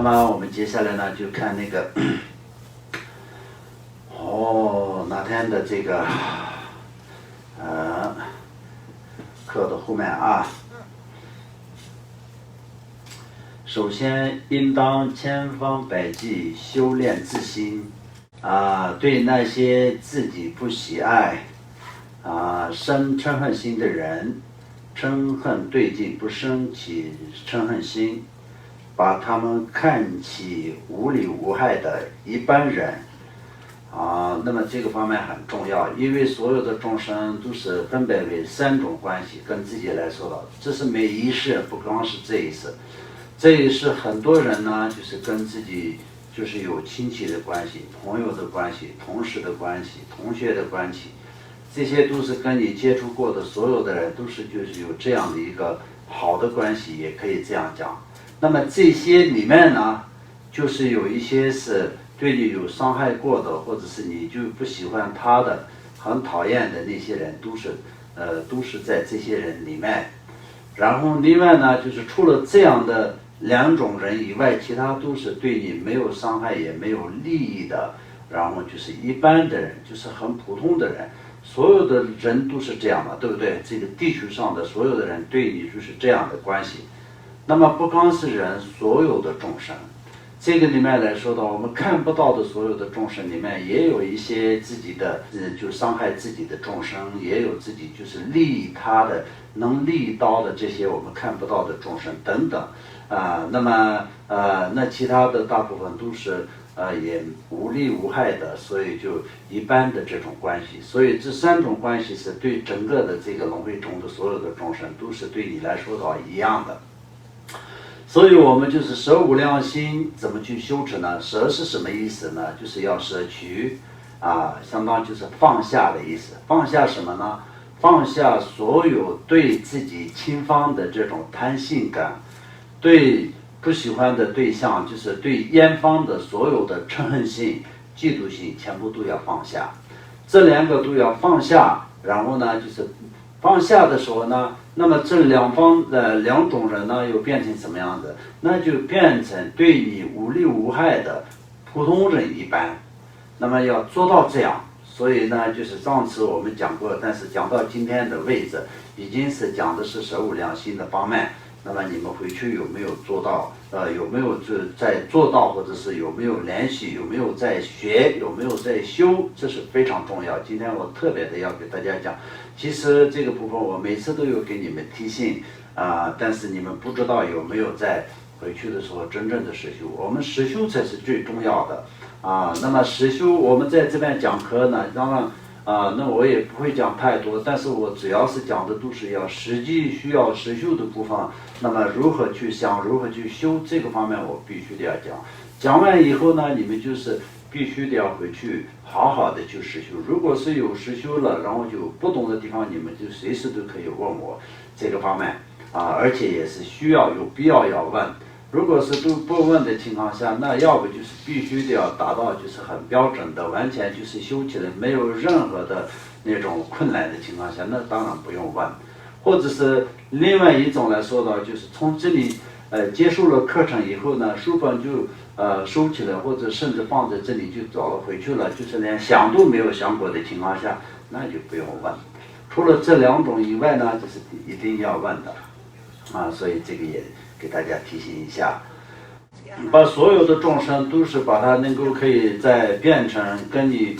么我们接下来呢就看那个那天的这个课的后面啊。首先，应当千方百计修炼自心，对那些自己不喜爱生嗔恨心的人，嗔恨对境不生起嗔恨心，把他们看起无理无害的一般人那么这个方面很重要，因为所有的众生都是分别为3种关系，跟自己来说的，这是每一世，不光是这一世。这也是很多人呢，就是跟自己就是有亲戚的关系、朋友的关系、同事的关系、同学的关系，这些都是跟你接触过的所有的人，都是就是有这样的一个好的关系，也可以这样讲。那么这些里面呢，就是有一些是对你有伤害过的，或者是你就不喜欢他的、很讨厌的那些人，都是在这些人里面。然后另外呢，就是除了这样的2种人以外，其他都是对你没有伤害也没有利益的，然后就是一般的人，就是很普通的人，所有的人都是这样的，对不对？这个地球上的所有的人对你就是这样的关系。那么不光是人，所有的众生，这个里面来说的，我们看不到的所有的众生里面，也有一些自己的就伤害自己的众生，也有自己就是利益他的、能利益到的这些我们看不到的众生等等那么那其他的大部分都是也无利无害的，所以就一般的这种关系。所以这3种关系是对整个的这个轮回中的所有的众生都是对你来说的话一样的。所以我们就是舍无量心，怎么去修持呢？舍是什么意思呢？就是要舍取相当就是放下的意思。放下什么呢？放下所有对自己亲方的这种贪性感，对不喜欢的对象，就是对厌方的所有的嗔恨心、嫉妒心，全部都要放下。这2个都要放下，然后呢，就是放下的时候呢，那么这2种人呢，又变成什么样子？那就变成对你无利无害的普通人一般。那么要做到这样，所以呢，就是上次我们讲过，但是讲到今天的位置，已经是讲的是舍无量心的方面。那么你们回去有没有做到？有没有在做到，或者是有没有联系，有没有在学，有没有在修，这是非常重要。今天我特别的要给大家讲，其实这个部分我每次都有给你们提醒但是你们不知道有没有在回去的时候真正的实修。我们实修才是最重要的那么实修我们在这边讲课呢，当然那我也不会讲太多，但是我主要是讲的都是要实际需要实修的部分。那么如何去想，如何去修，这个方面我必须得要讲。讲完以后呢，你们就是必须得要回去好好的去实修。如果是有实修了，然后就不懂的地方，你们就随时都可以问我这个方面而且也是需要有必要要问。如果是都不问的情况下，那要不就是必须得要达到就是很标准的，完全就是修起来没有任何的那种困难的情况下，那当然不用问。或者是另外一种来说的，就是从这里结束了课程以后呢，书本就收起来，或者甚至放在这里就走了回去了，就是连想都没有想过的情况下，那就不用问。除了这2种以外呢，就是一定要问的所以这个也给大家提醒一下，把所有的众生都是把它能够可以再变成跟你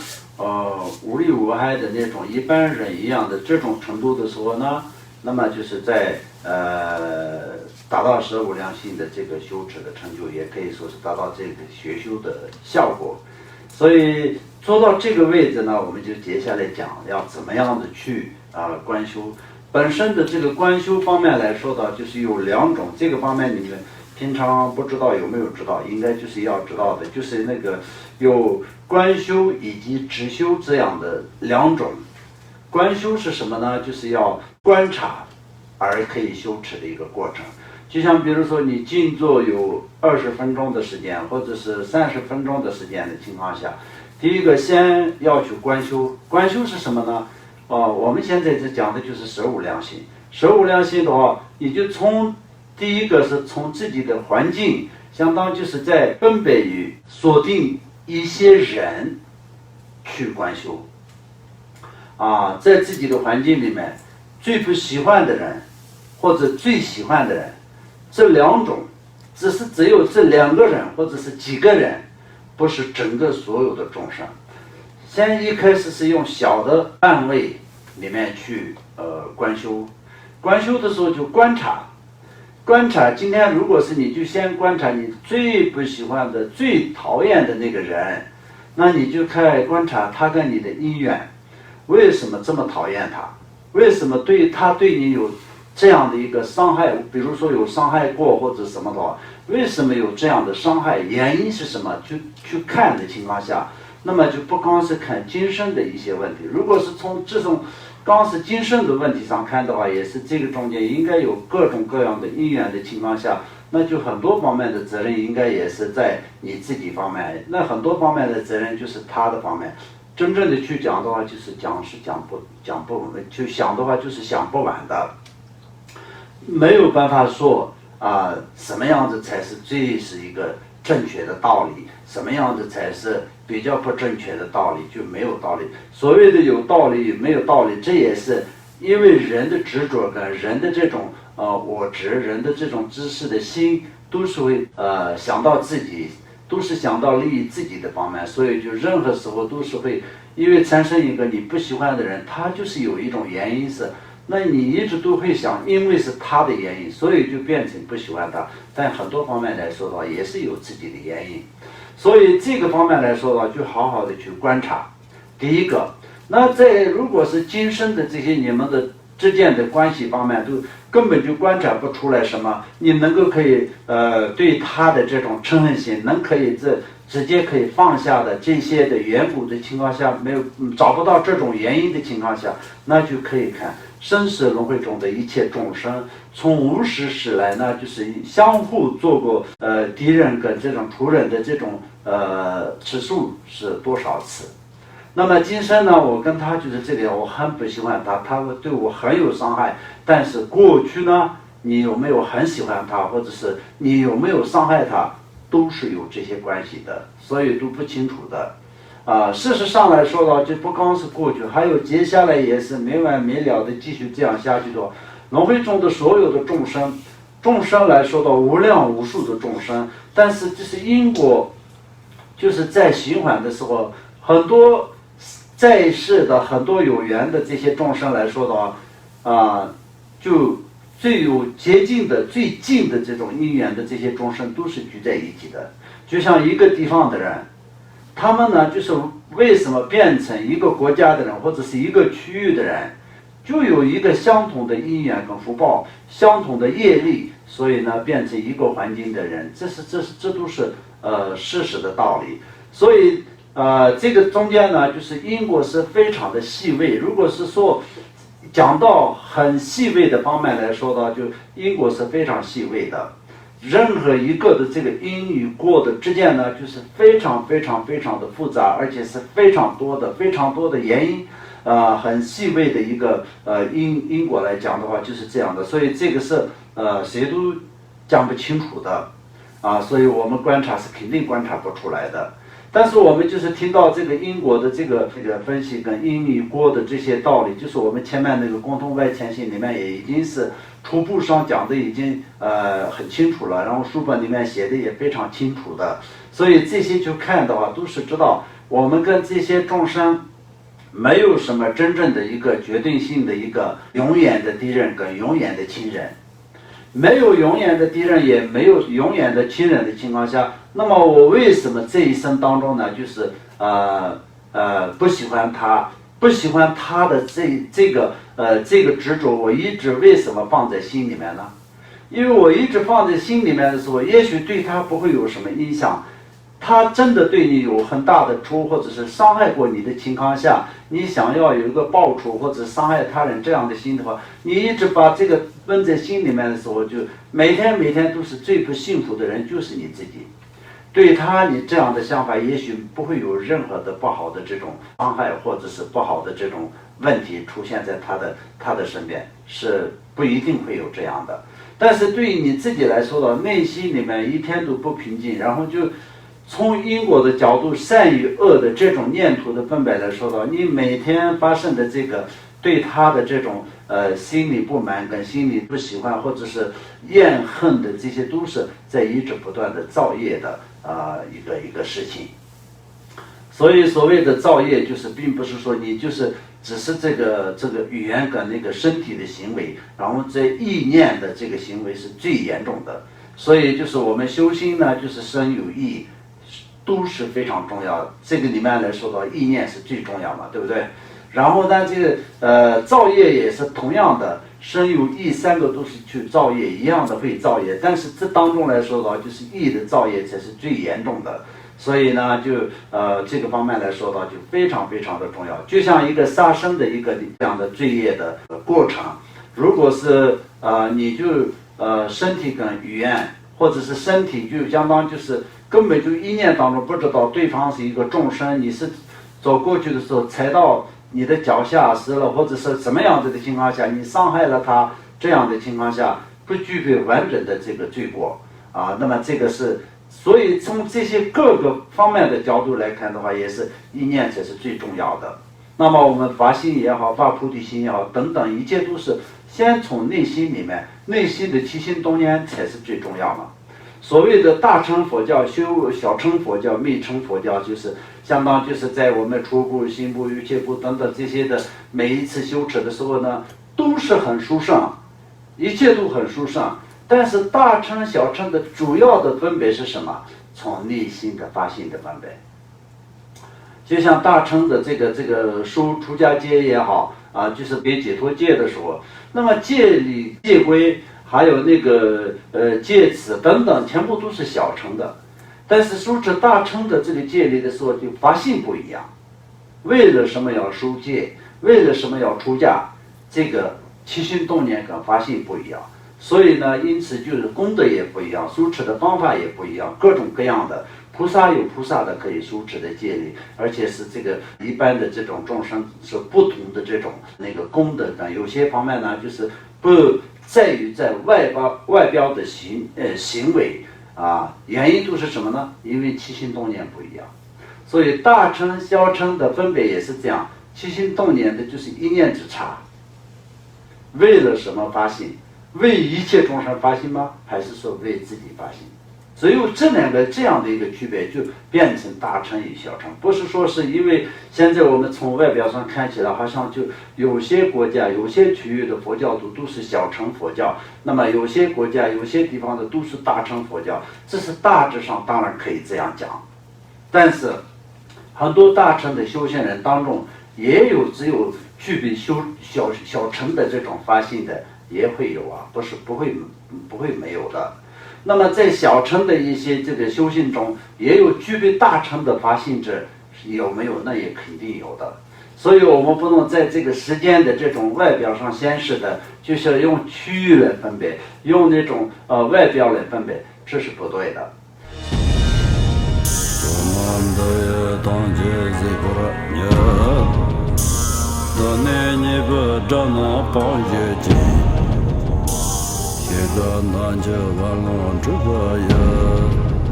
无利无害的那种一般人一样的这种程度的时候呢，那么就是在达到舍无量心的这个修持的成就，也可以说是达到这个学修的效果。所以做到这个位置呢，我们就接下来讲要怎么样的去观修。本身的这个观修方面来说的，就是有2种，这个方面你们平常不知道有没有知道，应该就是要知道的，就是那个有观修以及直修这样的2种。观修是什么呢？就是要观察而可以修持的一个过程。就像比如说你静坐有20分钟的时间，或者是30分钟的时间的情况下，第一个先要去观修。观修是什么呢？我们现在这讲的就是舍无量心。舍无量心的话，你就从第一个是从自己的环境相当就是在分别于锁定一些人去观修。在自己的环境里面，最不喜欢的人或者最喜欢的人，这两种，只有这2个人或者是几个人，不是整个所有的众生。先一开始是用小的范围里面去观修的时候就观察。今天如果是你就先观察你最不喜欢的、最讨厌的那个人，那你就观察他跟你的因缘，为什么这么讨厌他？为什么他对你有这样的一个伤害？比如说有伤害过或者什么的话，为什么有这样的伤害？原因是什么？去看的情况下，那么就不光是看今生的一些问题。如果是从这种刚是今生的问题上看的话，也是这个中间应该有各种各样的因缘的情况下，那就很多方面的责任应该也是在你自己方面，那很多方面的责任就是他的方面。真正的去讲的话，就是讲不就想的话就是想不完的，没有办法说什么样子才是是一个正确的道理，什么样子才是比较不正确的道理，就没有道理。所谓的有道理没有道理，这也是因为人的执着跟人的这种我执，人的这种知识的心都是会想到自己，都是想到利益自己的方面，所以就任何时候都是会因为产生一个你不喜欢的人，他就是有一种原因是，那你一直都会想，因为是他的原因，所以就变成不喜欢他。但很多方面来说的话，也是有自己的原因。所以这个方面来说的话，就好好的去观察。第一个，那如果是今生的这些你们的之间的关系方面，都根本就观察不出来什么，你能够可以对他的这种嗔恨心，可以直接可以放下的这些的缘故的情况下，没有找不到这种原因的情况下，那就可以看生死轮回中的一切众生，从无始时来呢，就是相互做过敌人跟这种仇人的这种次数是多少次。那么今生呢，我跟他就是这个，我很不喜欢他，他对我很有伤害。但是过去呢，你有没有很喜欢他，或者是你有没有伤害他，都是有这些关系的，所以都不清楚的。事实上来说呢，就不光是过去，还有接下来也是没完没了的继续这样下去的。轮回中的所有的众生来说到无量无数的众生，但是这是因果，就是在循环的时候，很多在世的很多有缘的这些众生来说的话，就最有接近的最近的这种因缘的这些众生都是聚在一起的。就像一个地方的人，他们呢就是为什么变成一个国家的人或者是一个区域的人，就有一个相同的因缘跟福报，相同的业力，所以呢变成一个环境的人，这都是事实的道理。所以这个中间呢，就是因果是非常的细微。如果是说讲到很细微的方面来说的话，就因果是非常细微的。任何一个的这个因与果的之间呢，就是非常非常非常的复杂，而且是非常多的原因，很细微的一个因果来讲的话就是这样的。所以这个是谁都讲不清楚的所以我们观察是肯定观察不出来的。但是我们就是听到这个因果的这个分析跟因与果的这些道理，就是我们前面那个共同外潜心里面也已经是初步上讲的已经很清楚了，然后书本里面写的也非常清楚的。所以这些去看的话，都是知道我们跟这些众生没有什么真正的一个决定性的一个永远的敌人跟永远的亲人。没有永远的敌人，也没有永远的亲人的情况下，那么我为什么这一生当中呢，就是不喜欢他的这个执着，我一直为什么放在心里面呢？因为我一直放在心里面的时候，也许对他不会有什么影响。他真的对你有很大的仇，或者是伤害过你的情况下，你想要有一个报仇或者伤害他人这样的心的话，你一直把这个闷在心里面的时候，就每天都是最不幸福的人就是你自己。对他你这样的想法，也许不会有任何的不好的这种伤害，或者是不好的这种问题出现在他的身边，是不一定会有这样的。但是对于你自己来说的，内心里面一天都不平静，然后就从因果的角度，善与恶的这种念头的分别来说的，你每天发生的这个对他的这种心理不满跟心理不喜欢或者是怨恨的这些，都是在一直不断的造业的一个事情。所以所谓的造业，就是并不是说你就是只是这个语言跟那个身体的行为，然后这意念的这个行为是最严重的。所以就是我们修心呢，就是身有意都是非常重要的。这个里面来说到意念是最重要嘛，对不对？然后呢，这个造业也是同样的，身有意三个都是去造业，一样的会造业，但是这当中来说的话，就是意的造业才是最严重的。所以呢，就这个方面来说的话，就非常非常的重要。就像一个杀生的一个这样的罪业的过程，如果是你就身体跟语言，或者是身体就相当就是根本就意念当中不知道对方是一个众生，你是走过去的时候踩到你的脚下湿了，或者是什么样子的情况下你伤害了他，这样的情况下不具备完整的这个罪过那么这个是。所以从这些各个方面的角度来看的话，也是意念才是最重要的。那么我们发心也好，发菩提心也好，等等，一切都是先从内心里面，内心的起心动念才是最重要嘛。所谓的大乘佛教修小乘佛教、密乘佛教，就是相当就是在我们初步、心部、瑜伽部等等这些的每一次修持的时候呢，都是很殊胜，一切都很殊胜。但是大乘小乘的主要的分别是什么？从内心的发心的分别。就像大乘的这个修出家戒也好就是给解脱戒的时候，那么戒律戒规还有那个戒词等等，全部都是小乘的。但是修持大乘的这个戒律的时候，就发心不一样。为了什么要受戒？为了什么要出家？这个起心动念跟发心不一样。所以呢，因此就是功德也不一样，修持的方法也不一样，各种各样的。菩萨有菩萨的可以修持的戒律，而且是这个一般的这种众生是不同的这种那个功德的。有些方面呢，就是不在于在外表的行为原因都是什么呢？因为起心动念不一样。所以大乘小乘的分别也是这样，起心动念的就是一念之差。为了什么发心？为一切众生发心吗？还是说为自己发心？只有这两个这样的一个区别，就变成大乘与小乘。不是说是因为现在我们从外表上看起来，好像就有些国家、有些区域的佛教徒都是小乘佛教，那么有些国家、有些地方的都是大乘佛教。这是大致上当然可以这样讲，但是很多大乘的修行人当中，也有只有具备修小乘的这种发心的。也会有不会没有的。那么在小乘的一些这个修行中，也有具备大乘的发心者，有没有？那也肯定有的。所以我们不能在这个时间的这种外表上显示的，就是用区域来分别，用那种外表来分别，这是不对的。难解万难之个也，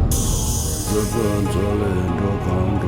自尊自恋着抗着。